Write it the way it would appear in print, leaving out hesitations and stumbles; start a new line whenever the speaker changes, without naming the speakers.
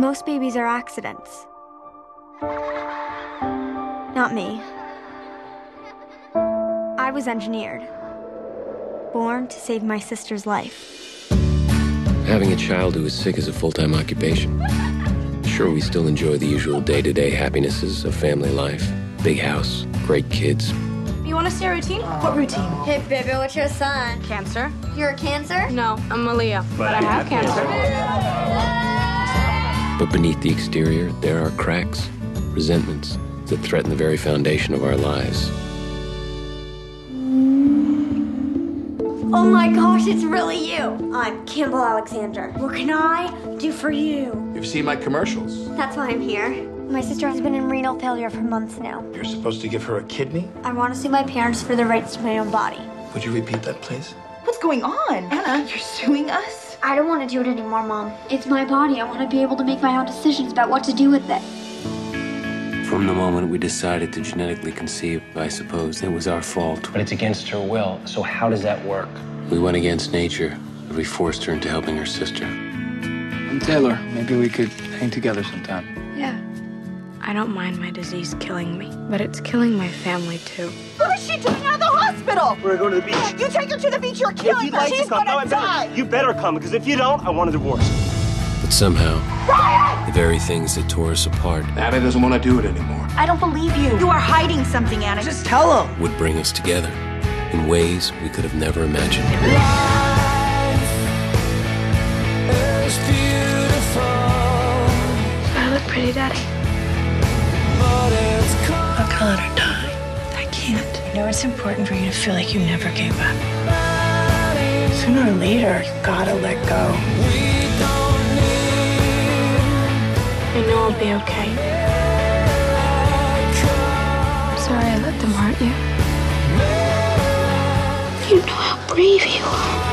Most babies are accidents. Not me. I was engineered. Born to save my sister's life.
Having a child who is sick is a full-time occupation. Sure, we still enjoy the usual day-to-day happinesses of family life. Big house, great kids.
You want to see a routine? What routine?
Hey, baby, what's your sign?
Cancer.
You're a Cancer?
No, I'm a Leo, but I have cancer.
But beneath the exterior, there are cracks, resentments that threaten the very foundation of our lives.
Oh my gosh, it's really you. I'm Campbell Alexander. What can I do for you?
You've seen my commercials.
That's why I'm here. My sister has been in renal failure for months now.
You're supposed to give her a kidney?
I want to sue my parents for the rights to my own body.
Would you repeat that, please?
What's going on? Anna, you're suing us?
I don't want to do it anymore, Mom. It's my body. I want to be able to make my own decisions about what to do with it.
From the moment we decided to genetically conceive, I suppose it was our fault.
But it's against her will, so how does that work?
We went against nature, but we forced her into helping her sister.
I'm Taylor. Maybe we could hang together sometime.
Yeah. I don't mind my disease killing me, but it's killing my family too.
What is she doing out of the hospital?
We're going to the beach.
You take her to the beach, you're killing her. She's gonna die.
You better come, because if you don't, I want a divorce.
But somehow, the very things that tore us apart
Anna doesn't want to do it anymore.
I don't believe you. You are hiding something, Anna. Just tell him.
would bring us together in ways we could have never imagined.
I look pretty, Daddy.
I'm gonna let her die. I can't. You know it's important for you to feel like you never gave up. Sooner or later, you gotta let go.
I know I'll be okay. I'm sorry I let them hurt you. You know how brave you are.